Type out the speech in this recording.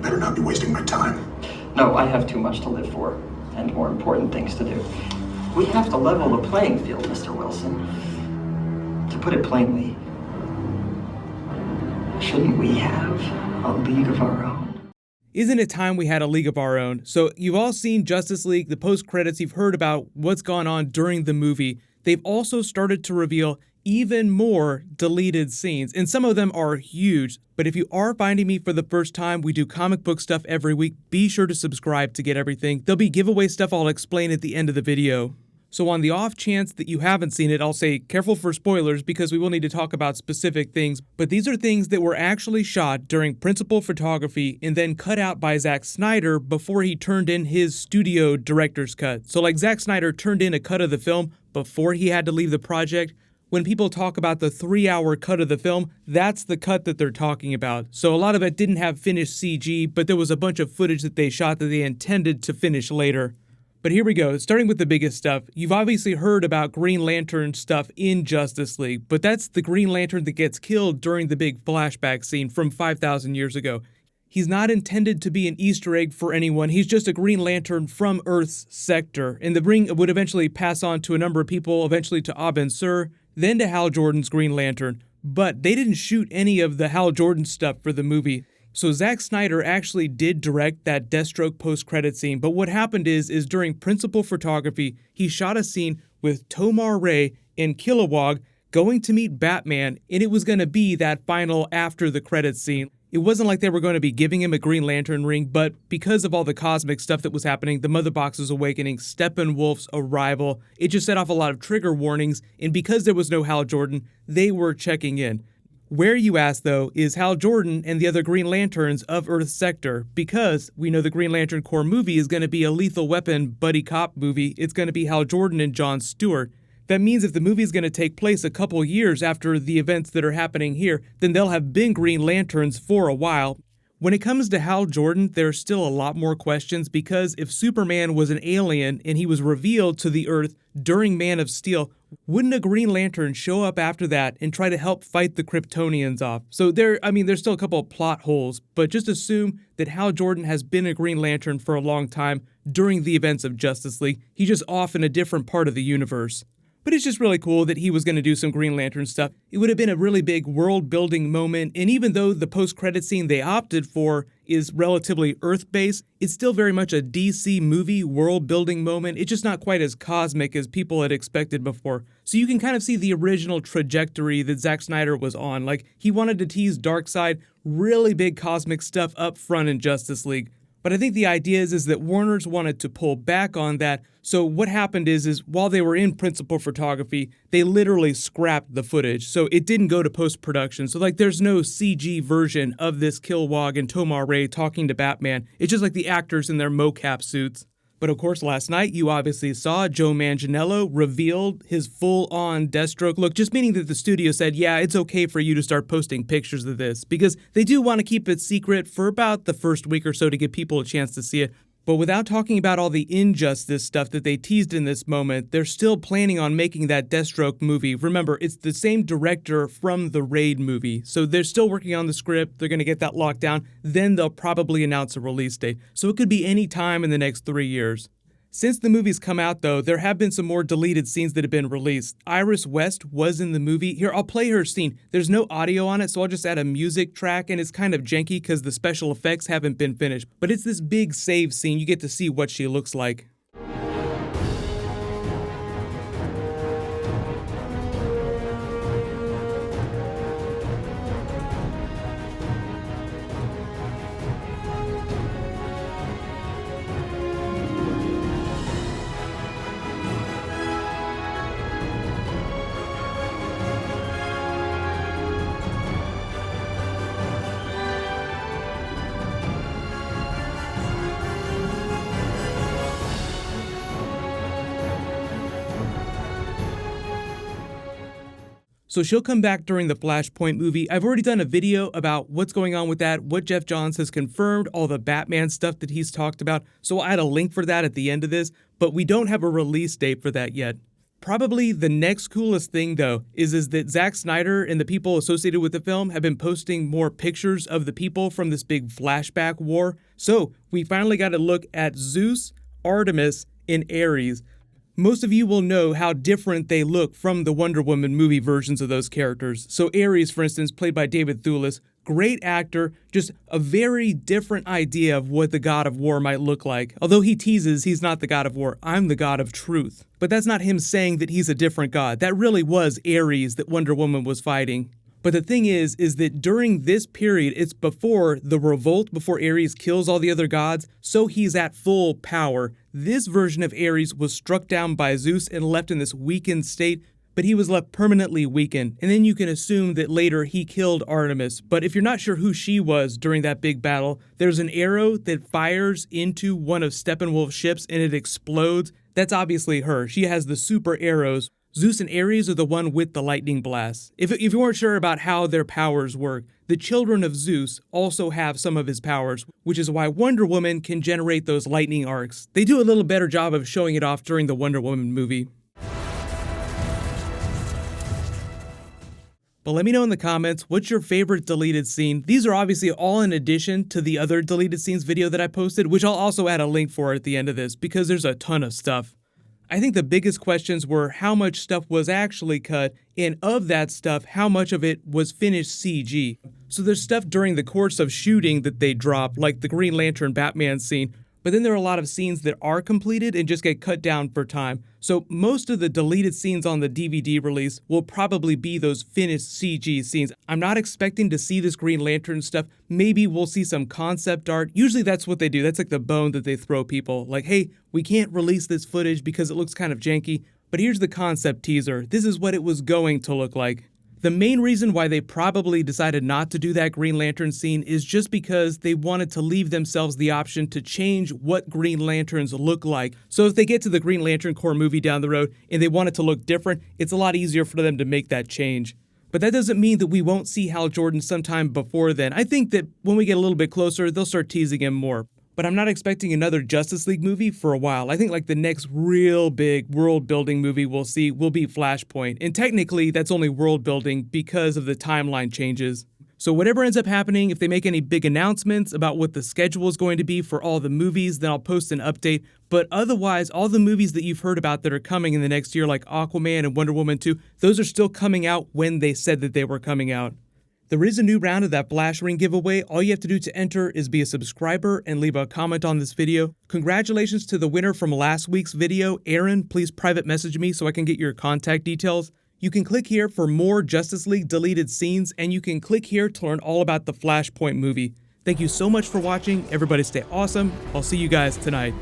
better not be wasting my time. No, I have too much to live for, and more important things to do. We have to level the playing field, Mr. Wilson. To put it plainly, shouldn't we have a league of our own? Isn't it time we had a league of our own? So you've all seen Justice League, the post-credits, you've heard about what's gone on during the movie. They've also started to reveal even more deleted scenes, and some of them are huge. But if you are finding me for the first time, we do comic book stuff every week. Be sure to subscribe to get everything. There'll be giveaway stuff I'll explain at the end of the video. So on the off chance that you haven't seen it, I'll say careful for spoilers because we will need to talk about specific things. But these are things that were actually shot during principal photography and then cut out by Zack Snyder before he turned in his studio director's cut. So like Zack Snyder turned in a cut of the film before he had to leave the project. When people talk about the 3-hour cut of the film, that's the cut that they're talking about. So a lot of it didn't have finished CG, but there was a bunch of footage that they shot that they intended to finish later. But here we go, starting with the biggest stuff. You've obviously heard about Green Lantern stuff in Justice League, but that's the Green Lantern that gets killed during the big flashback scene from 5,000 years ago. He's not intended to be an Easter egg for anyone, he's just a Green Lantern from Earth's sector, and the ring would eventually pass on to a number of people, eventually to Abin Sur, then to Hal Jordan's Green Lantern. But they didn't shoot any of the Hal Jordan stuff for the movie. So Zack Snyder actually did direct that Deathstroke post-credit scene, but what happened is during principal photography, he shot a scene with Tomar Ray and Kilowog going to meet Batman, and it was going to be that final after the credits scene. It wasn't like they were going to be giving him a Green Lantern ring, but because of all the cosmic stuff that was happening, the Mother Box's awakening, Steppenwolf's arrival, it just set off a lot of trigger warnings, and because there was no Hal Jordan, they were checking in. Where, you ask, though, is Hal Jordan and the other Green Lanterns of Earth's sector? Because we know the Green Lantern Corps movie is going to be a Lethal Weapon buddy cop movie. It's going to be Hal Jordan and Jon Stewart. That means if the movie is going to take place a couple years after the events that are happening here, then they'll have been Green Lanterns for a while. When it comes to Hal Jordan, there's still a lot more questions because if Superman was an alien and he was revealed to the Earth during Man of Steel, wouldn't a Green Lantern show up after that and try to help fight the Kryptonians off? So there's still a couple of plot holes, but just assume that Hal Jordan has been a Green Lantern for a long time during the events of Justice League. He's just off in a different part of the universe. But it's just really cool that he was going to do some Green Lantern stuff. It would have been a really big world-building moment, and even though the post-credit scene they opted for is relatively Earth-based, it's still very much a DC movie world-building moment. It's just not quite as cosmic as people had expected before. So you can kind of see the original trajectory that Zack Snyder was on. Like, he wanted to tease Darkseid, really big cosmic stuff up front in Justice League. But I think the idea is that Warner's wanted to pull back on that. So what happened is while they were in principal photography, they literally scrapped the footage. So it didn't go to post-production. So there's no CG version of this Kilowog and Tomar Ray talking to Batman. It's just like the actors in their mocap suits. But of course, last night, you obviously saw Joe Manganiello revealed his full-on Deathstroke look, just meaning that the studio said, yeah, it's okay for you to start posting pictures of this, because they do want to keep it secret for about the first week or so to give people a chance to see it. But without talking about all the injustice stuff that they teased in this moment, they're still planning on making that Deathstroke movie. Remember, it's the same director from the Raid movie, so they're still working on the script. They're going to get that locked down. Then they'll probably announce a release date. So it could be any time in the next 3 years. Since the movie's come out, though, there have been some more deleted scenes that have been released. Iris West was in the movie. Here, I'll play her scene. There's no audio on it, so I'll just add a music track, and it's kind of janky because the special effects haven't been finished. But it's this big save scene. You get to see what she looks like. So she'll come back during the Flashpoint movie. I've already done a video about what's going on with that, what Geoff Johns has confirmed, all the Batman stuff that he's talked about. So I'll add a link for that at the end of this, but we don't have a release date for that yet. Probably the next coolest thing, though, is that Zack Snyder and the people associated with the film have been posting more pictures of the people from this big flashback war. So we finally got to look at Zeus, Artemis, and Ares. Most of you will know how different they look from the Wonder Woman movie versions of those characters. So Ares, for instance, played by David Thewlis, great actor, just a very different idea of what the god of war might look like. Although he teases he's not the god of war, I'm the god of truth. But that's not him saying that he's a different god. That really was Ares that Wonder Woman was fighting. But the thing is that during this period, it's before the revolt, before Ares kills all the other gods, so he's at full power. This version of Ares was struck down by Zeus and left in this weakened state, but he was left permanently weakened. And then you can assume that later he killed Artemis. But if you're not sure who she was during that big battle, there's an arrow that fires into one of Steppenwolf's ships and it explodes. That's obviously her. She has the super arrows. Zeus and Ares are the one with the lightning blasts. If you weren't sure about how their powers work, the children of Zeus also have some of his powers, which is why Wonder Woman can generate those lightning arcs. They do a little better job of showing it off during the Wonder Woman movie. But let me know in the comments, what's your favorite deleted scene? These are obviously all in addition to the other deleted scenes video that I posted, which I'll also add a link for at the end of this because there's a ton of stuff. I think the biggest questions were how much stuff was actually cut, and of that stuff, how much of it was finished CG. So there's stuff during the course of shooting that they dropped, like the Green Lantern Batman scene, but then there are a lot of scenes that are completed and just get cut down for time. So most of the deleted scenes on the DVD release will probably be those finished CG scenes. I'm not expecting to see this Green Lantern stuff. Maybe we'll see some concept art. Usually that's what they do. That's like the bone that they throw people. Like, hey, we can't release this footage because it looks kind of janky, but here's the concept teaser. This is what it was going to look like. The main reason why they probably decided not to do that Green Lantern scene is just because they wanted to leave themselves the option to change what Green Lanterns look like. So if they get to the Green Lantern Corps movie down the road and they want it to look different, it's a lot easier for them to make that change. But that doesn't mean that we won't see Hal Jordan sometime before then. I think that when we get a little bit closer, they'll start teasing him more. But I'm not expecting another Justice League movie for a while. I think like the next real big world building movie we'll see will be Flashpoint. And technically that's only world building because of the timeline changes. So whatever ends up happening, if they make any big announcements about what the schedule is going to be for all the movies, then I'll post an update. But otherwise, all the movies that you've heard about that are coming in the next year, like Aquaman and Wonder Woman 2, those are still coming out when they said that they were coming out. There is a new round of that Flash Ring giveaway. All you have to do to enter is be a subscriber and leave a comment on this video. Congratulations to the winner from last week's video. Aaron, please private message me so I can get your contact details. You can click here for more Justice League deleted scenes, and you can click here to learn all about the Flashpoint movie. Thank you so much for watching. Everybody stay awesome. I'll see you guys tonight.